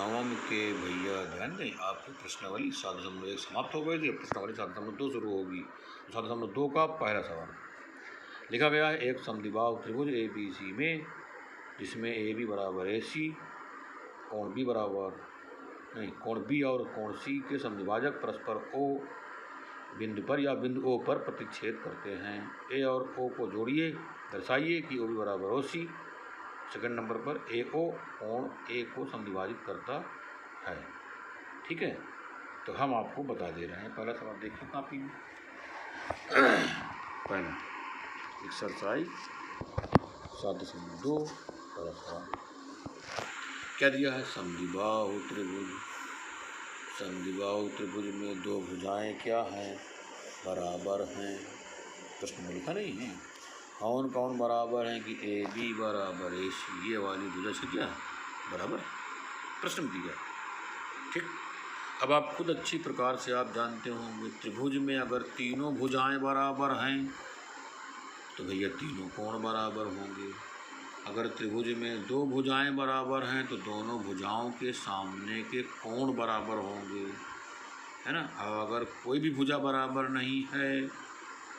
नवम के भैया ध्यान दें, आपकी प्रश्नावली 7.1 समाप्त हो गई थी। प्रश्नावली 7.2 शुरू होगी। 7.2 का पहला सवाल लिखा गया है, एक समद्विबाहु त्रिभुज ए बी सी में जिसमें ए बी बराबर ए सी, कोण बी और कोण सी के समद्विभाजक परस्पर ओ बिंदु पर या बिंदु ओ पर प्रतिच्छेद करते हैं। ए और ओ को जोड़िए, दर्शाइए कि ओ बी बराबर ओ सी। सेकंड नंबर पर ए ओ कोण ए को समद्विभाजित करता है। ठीक है, तो हम आपको बता दे रहे हैं। पहला सवाल देखिए कॉपी में। पहला एक्सरसाइज 7.2 पहला सवाल क्या दिया है, समद्विबाहु त्रिभुज। समद्विबाहु त्रिभुज में दो भुजाएं क्या हैं, बराबर हैं। प्रश्न में लिखा नहीं है कौन कौन बराबर हैं कि ए बी बराबर ए सी, ये वाली भुजा से क्या बराबर, प्रश्न में दिया। ठीक, अब आप खुद अच्छी प्रकार से आप जानते होंगे त्रिभुज में अगर तीनों भुजाएं बराबर हैं तो भैया तीनों कोण बराबर होंगे। अगर त्रिभुज में दो भुजाएं बराबर हैं तो दोनों भुजाओं के सामने के कोण बराबर होंगे, है ना। अब अगर कोई भी भुजा बराबर नहीं है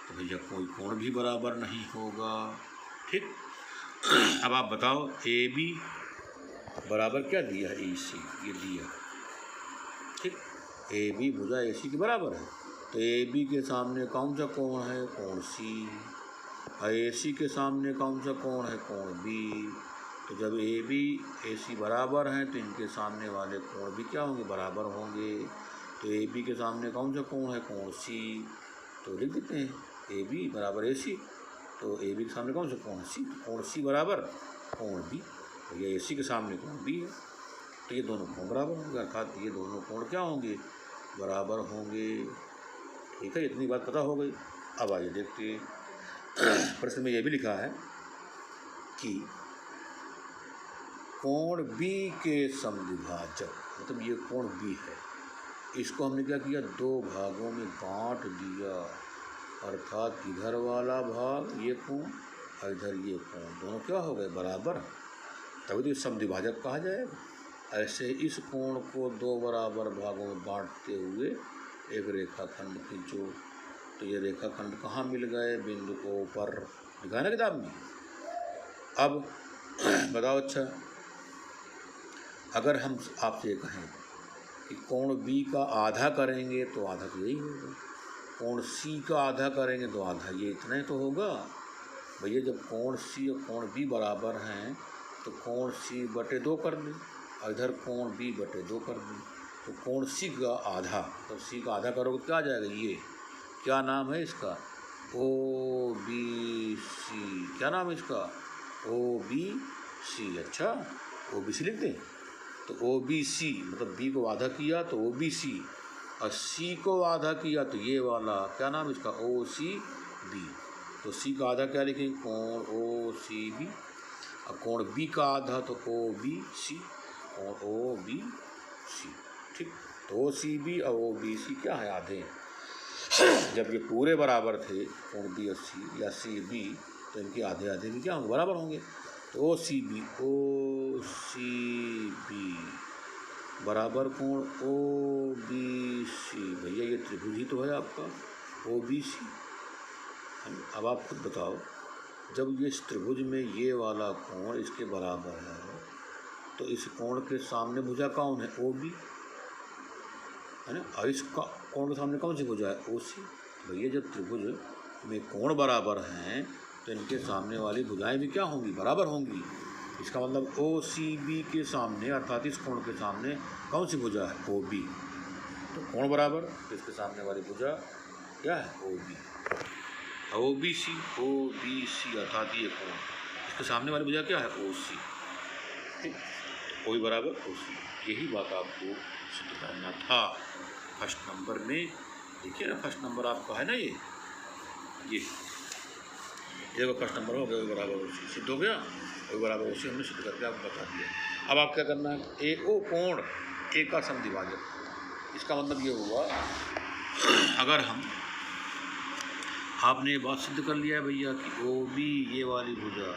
तो भैया कोई कोण भी बराबर नहीं होगा। ठीक, अब आप बताओ ए बी बराबर क्या दिया है, ए सी, ये दिया। ठीक, ए बी भुजा ए सी के बराबर है तो ए बी के सामने कौन सा कोण है, कोण सी। और ए सी के सामने कौन सा कोण है, कोण बी। तो जब ए बी ए सी बराबर हैं तो इनके सामने वाले कोण भी क्या होंगे, बराबर होंगे। तो ए बी के सामने कौन सा कोण है, कोण सी। तो लिख देते हैं ए बी बराबर ए सी, तो ए बी के सामने कौन सा कोण, सी। कोण सी बराबर कोण बी, तो ये ए सी के सामने कोण बी है तो ये दोनों कोण बराबर होंगे, अर्थात ये दोनों कोण क्या होंगे, बराबर होंगे। ठीक है, इतनी बात पता हो गई। अब आइए देखते हैं, प्रश्न में ये भी लिखा है कि कोण बी के समद्विभाजक, मतलब ये कोण बी है, इसको हमने क्या किया, दो भागों में बांट दिया। अर्थात इधर वाला भाग ये कोण और इधर ये कोण, दोनों क्या हो गए, बराबर। तभी तो समद्विभाजक कहा जाएगा। ऐसे इस कोण को दो बराबर भागों में बांटते हुए एक रेखाखंड खींचो। तो ये रेखाखंड कहाँ मिल गए, बिंदु ओ पर, लिखा है ना किताब में। अब बताओ, अच्छा अगर हम आपसे कहें कि कोण बी का आधा करेंगे तो आधा तो यही होगा, कोण सी का आधा करेंगे तो आधा ये इतना ही तो होगा। भैया जब कोण सी और कोण बी बराबर हैं तो कोण सी बटे 2 कर दें और इधर कोण बी बटे 2 कर दें। तो कोण सी का आधा, तो सी का आधा करोगे क्या आ जाएगा, ये क्या नाम है इसका, ओ बी सी। क्या नाम है इसका, ओ बी सी। अच्छा, ओ बी सी लिख दें। तो ओ बी सी मतलब बी को आधा किया तो ओ बी सी, और सी को आधा किया तो ये वाला क्या नाम इसका, ओ सी बी। तो सी का आधा क्या लिखेंगे, कोण ओ सी बी, और कोण बी का आधा तो ओ बी सी, कोण ओ बी सी। ठीक, तो ओ सी बी और ओ बी सी क्या है, आधे। जब ये पूरे बराबर थे कोण बी और सी या सी बी, तो इनके आधे आधे भी क्या होंगे, बराबर होंगे। तो ओ सी बी बराबर कोण ओ बी सी। भैया ये त्रिभुज ही तो है आपका ओ बी सी। अब आप खुद बताओ, जब ये इस त्रिभुज में ये वाला कोण इसके बराबर है तो इस कोण के सामने भुजा कौन है, ओ बी, है ना। और इस कोण के सामने कौन सी भुजा है, ओ सी। भैया जब त्रिभुज में कोण बराबर हैं तो इनके सामने वाली भुजाएं भी क्या होंगी, बराबर होंगी। इसका मतलब ओ सी बी के सामने अर्थात इस कोण के सामने कौन सी भुजा है, ओ बी। तो कोण बराबर तो इसके सामने वाली भुजा क्या है, O B. O B C अर्थात ये कोण, इसके सामने वाली भुजा क्या है, ओ सी। ठीक, ओ बी बराबर ओ सी। यही बात आपको सिद्ध करना था फर्स्ट नंबर में। देखिए ना, फर्स्ट नंबर आपका है ना, ये देखो फर्स्ट नंबर हो गया, ओ बराबर ओ सी सिद्ध हो गया। ओ बराबर ओ सी हमने सिद्ध करके आपको बता दिया। अब आप क्या करना है, ए ओ कोण ए का समद्विभाजक। इसका मतलब ये हुआ, अगर हम आपने ये बात सिद्ध कर लिया है भैया कि ओ बी ये वाली भुजा,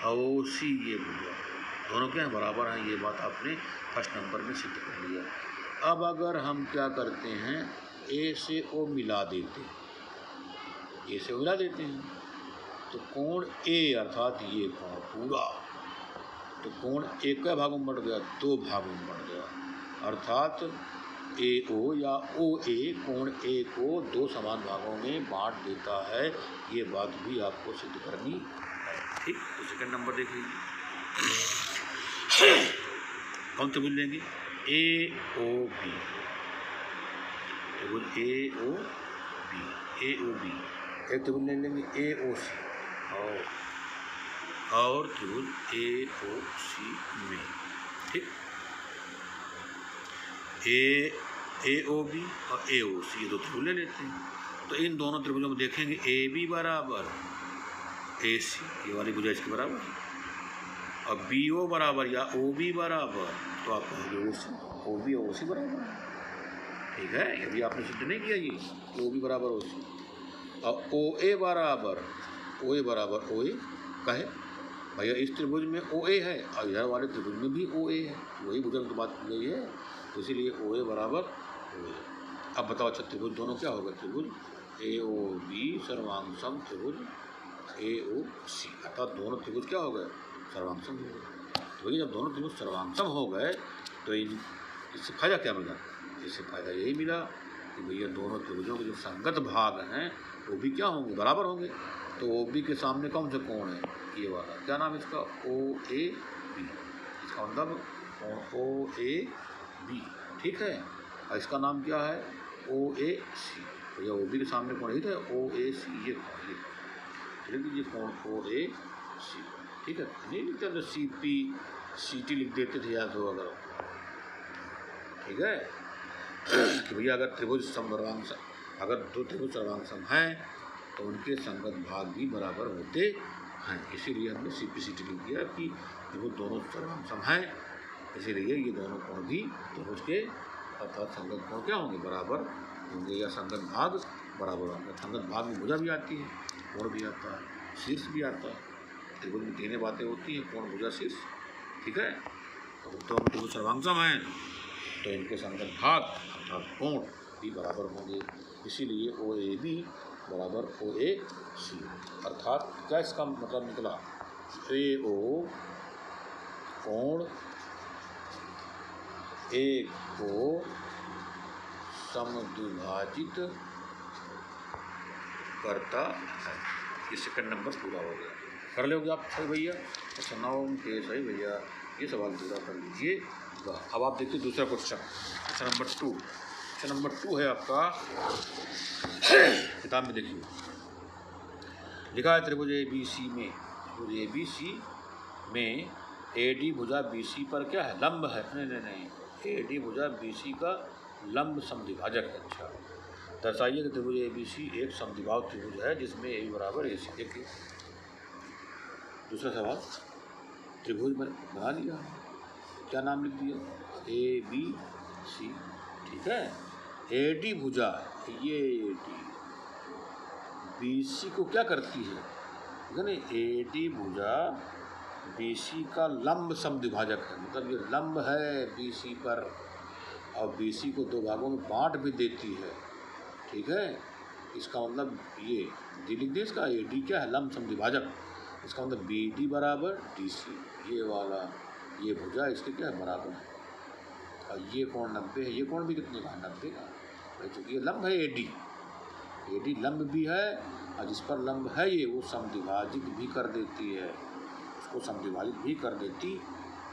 ओ सी ये भुजा, दोनों क्या हैं, बराबर हैं। ये बात आपने फर्स्ट नंबर में सिद्ध कर लिया। अब अगर हम क्या करते हैं, ए से ओ मिला देते हैं, ए से ओ मिला देते हैं, तो कोण ए अर्थात ये कोण पूरा, तो कोण एक का भागों में बढ़ गया, 2 भागों में बढ़ गया, अर्थात ए ओ या ओ ए कोण ए को 2 समान भागों में बांट देता है। ये बात भी आपको सिद्ध करनी है। ठीक, तो सेकंड नंबर देख लीजिए, कौन त्रिभुज लेंगे, ए ओ बी, त्रिभुज ए ओ बी, ए ओ बी। एक त्रिभुज ले लेंगे ए ओ सी, और त्रिभुज ए ओ सी में, ठीक, ए ओ बी और ए ओ सी, ये 2 त्रिभुज ले लेते हैं। तो इन दोनों त्रिभुजों में देखेंगे ए बी बराबर ए सी, ये वाली भुजा इसके बराबर, और बी ओ बराबर या ओ बी बराबर, तो आप कहोगे ओ सी, ओ बी ओ सी बराबर, ठीक है। यदि आपने सिद्ध नहीं किया ये ओ बी बराबर ओ सी, और ओ ए बराबर ओ ए कहे भैया, इस त्रिभुज में ओ ए है और इधर वाले त्रिभुज में भी ओ ए है, वही भुजा की बात की गई है, तो इसीलिए ओ ए बराबर ओ ए। अब बताओ, अच्छा त्रिभुज दोनों क्या होगा, त्रिभुज ए ओ बी सर्वांग सम त्रिभुज ए ओ सी, अर्थात दोनों त्रिभुज क्या हो गए, सर्वांग सम हो गए। तो भैया जब दोनों त्रिभुज सर्वांग सम हो गए तो इससे फायदा क्या मिला, इससे फायदा यही मिला कि भैया दोनों त्रिभुजों के जो संगत भाग हैं वो भी क्या होंगे, बराबर होंगे। तो ओ बी के सामने कौन सा कोण है, ये वाला, क्या नाम है इसका, ओ ए बी, इसका मतलब कोण ओ ए बी, ठीक है। और इसका नाम क्या है, ओ ए सी, भैया ओ बी के सामने कोण ही था, ओ ए सी, ये कोण, ये लिख दीजिए कोण ओ ए सी, ठीक है। नहीं लिखते तो सी पी सी टी लिख देते थे, याद हो अगर, ठीक है। कि भैया अगर त्रिभुज समवर्वांग, अगर 2 त्रिभुज सर्वांग सम हैं तो उनके संगत भाग भी बराबर होते हैं, इसीलिए हमने सी पी सी टी लिख दिया कि त्रिभुज दोनों सर्वांग सम हैं, इसीलिए ये दोनों कोण भी त्रिभुज के अर्थात संगत कोण क्या होंगे, बराबर होंगे, या संगत भाग बराबर होंगे। संगत भाग में भुजा भी आती है, कोण भी आता है, शीर्ष भी आता है, त्रिभुज में 3 बातें होती हैं, कोण भुजा शीर्ष, ठीक है। तो हम त्रिभुज सर्वांग सम हैं तो इनके संगत भाग अर्थात कोण भी बराबर होंगे, इसीलिए ओ ए बी बराबर ओ ए सी, अर्थात क्या इसका मतलब निकला, ए ओ कोण ए को समद्विभाजित करता है। ये सेकंड नंबर पूरा हो गया, कर लोगे आप सही भैया, अच्छा 9 के सही भैया, ये सवाल पूरा कर लीजिए। अब आप देखिए दूसरा question, question number 2, question number 2 है आपका किताब में, देखिए लिखा है त्रिभुज ए बी सी में, त्रिभुज ए बी सी में ए डी भुजा बी सी पर क्या है, लंब है, नहीं, ए डी भुजा बी सी का लंब समद्विभाजक है। अच्छा, दर्शाइए कि त्रिभुज ए बी सी एक समद्विभाजक त्रिभुज है जिसमें ए बराबर ए सी। देखिए दूसरा सवाल, त्रिभुज बना लिया, क्या नाम लिख दिया, ए बी सी, ठीक है। ए डी भुजा, ये ए डी बी सी को क्या करती है, ठीक है ना, ए डी भुजा बी सी का लंब समद्विभाजक है, मतलब ये लंब है बी सी पर, और बी सी को 2 भागों में बांट भी देती है, ठीक है। इसका मतलब ये डी लिख दे, इसका ए डी क्या है, लंब समद्विभाजक, इसका मतलब बी डी बराबर डी सी, ये वाला ये भुजा इसके क्या है, बराबर है, और ये कोण 90 है, ये कोण भी कितने का, 90 का, भाई चूँकि ये लंब है ए डी लंब भी है, और जिस पर लंब है ये वो समद्विभाजित भी कर देती है, उसको समद्विभाजित भी कर देती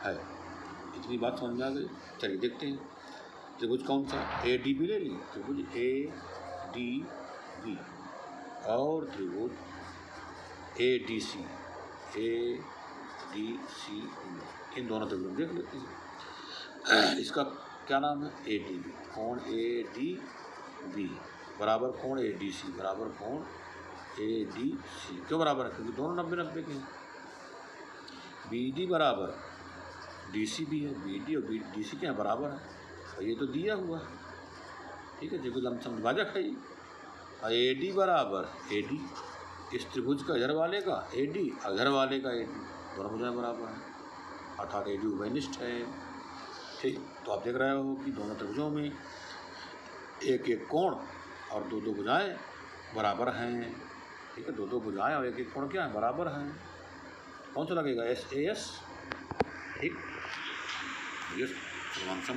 है। इतनी बात समझ में आ गई। चलिए देखते हैं त्रिभुज कौन सा, ए डी बी ले ली, त्रिभुज ए डी बी और त्रिभुज A D C, A D C, इन दोनों त्रिभुज देख लेते हैं। इसका क्या नाम है, ए डी बी, कोण ए डी बी बराबर कोण ए डी सी बराबर कोण ए डी सी, क्यों बराबर है, क्योंकि दोनों 90-90 के हैं। बी डी बराबर डी सी भी है, बी डी और डी सी क्या है, बराबर है, और ये तो दिया हुआ है, ठीक है, जो लंब समद्विभाजक है ये। और ए डी बराबर ए डी, इस त्रिभुज का इधर वाले का ए डी और इधर वाले का ए डी, दोनों भुजाएं बराबर हैं, अर्थात ए बी उभयनिष्ठ है। ठीक, तो आप देख रहे हो कि दोनों त्रिभुजों में एक एक कोण और दो दो भुजाएं बराबर हैं। ठीक है, दो दो भुजाएं और एक एक कोण क्या है, बराबर हैं। कौन सा लगेगा, एस ए एस। ठीक, ये सर्वांशम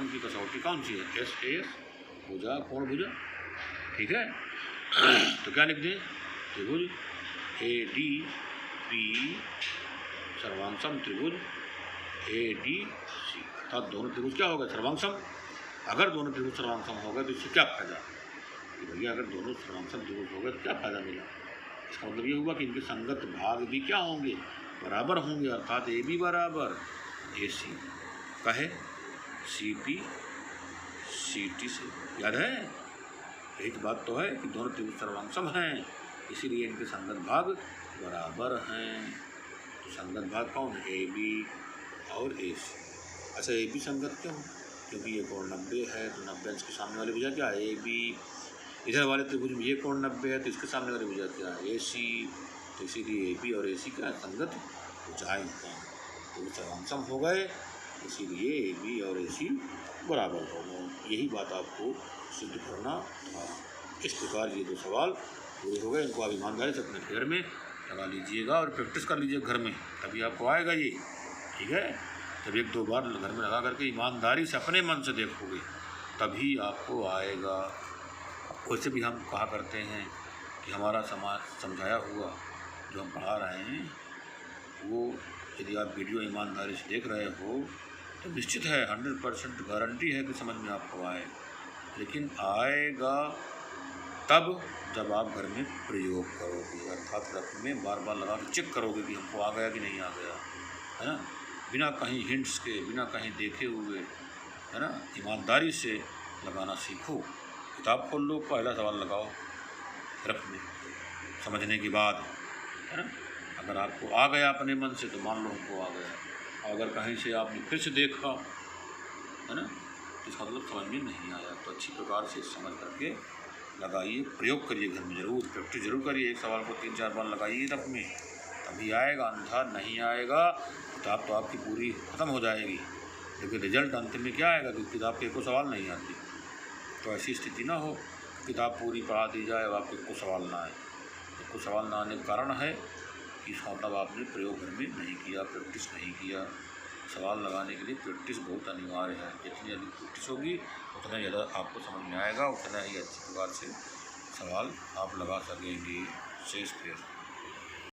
की कसौटी कौन सी है, एस ए एस, भुजा कोण भुजा। ठीक है, तो क्या लिख दें, त्रिभुज ए डी बी सर्वांशम त्रिभुज ए डी सी, अर्थात दोनों त्रिभुज क्या होगा, सर्वांशम। अगर दोनों त्रिभुज सर्वांशम हो गए तो इससे क्या फायदा, भैया अगर दोनों सर्वांशम त्रिभुज हो गए तो क्या फायदा मिला। इसका मतलब ये हुआ कि इनके संगत भाग भी क्या होंगे, बराबर होंगे, अर्थात ए बी बराबर ए सी का है सी पी सी टी से। याद है, एक बात तो है कि दोनों त्रिभुज सर्वांशम हैं, इसीलिए इनके संगत भाग बराबर हैं। तो संगत भाग कौन है, ए बी और ए सी। अच्छा, ए बी संगत क्यों, क्योंकि ये कोण 90 है, तो 90 अंश के सामने वाली भुजा क्या है, ए बी। इधर वाले त्रिभुज में ये कोण 90 है, तो इसके सामने वाली भुजा क्या है, ए सी। तो इसीलिए ए बी और ए सी क्या संगत भुजाएं हैं, तो सर्वांशम हो गए, इसीलिए ए बी और ए सी बराबर हो गए। यही बात आपको सिद्ध करना था। इस प्रकार ये दो सवाल पूरे हो गए। इनको आप ईमानदारी से अपने घर में लगा लीजिएगा और प्रैक्टिस कर लीजिए घर में, तभी आपको आएगा ये। ठीक है, जब एक दो बार घर में लगा करके ईमानदारी से अपने मन से देखोगे तभी आपको आएगा। वैसे भी हम कहा करते हैं कि हमारा समाज समझाया हुआ जो हम पढ़ा रहे हैं वो यदि आप वीडियो ईमानदारी से देख रहे हो तो निश्चित है 100% गारंटी है कि समझ में आपको आए। लेकिन आएगा तब जब आप घर में प्रयोग करोगे, अर्थात रफ में बार बार लगा के चेक करोगे कि हमको आ गया कि नहीं आ गया, है ना, बिना कहीं हिंट्स के, बिना कहीं देखे हुए, है ना, ईमानदारी से लगाना सीखो। किताब खोल लो, पहला सवाल लगाओ रफ में, समझने के बाद, है ना। अगर आपको आ गया अपने मन से तो मान लो हमको आ गया, अगर कहीं से आपने फिर से देखा, है ना, तो इसका मतलब समझ में नहीं आया, तो अच्छी प्रकार से समझ करके लगाइए, प्रयोग करिए घर में, ज़रूर प्रैक्टिस जरूर करिए। एक सवाल को 3-4 बार लगाइए रफ में, तभी आएगा, अन्यथा नहीं आएगा। किताब तो आपकी पूरी ख़त्म हो जाएगी, लेकिन रिजल्ट अंत में क्या आएगा कि किताब के एको सवाल नहीं आती। तो ऐसी स्थिति ना हो, किताब पूरी पढ़ा दी जाए और आपको एको सवाल ना आए। एको सवाल ना आने का कारण है कि इसका मतलब आपने प्रयोग घर में नहीं किया, प्रैक्टिस नहीं किया। सवाल लगाने के लिए प्रैक्टिस बहुत अनिवार्य है, जितनी अधिक प्रैक्टिस होगी उतना ज़्यादा आपको समझ में आएगा, उतना ही अच्छी प्रकार से सवाल आप लगा सकेंगे। शेष फिर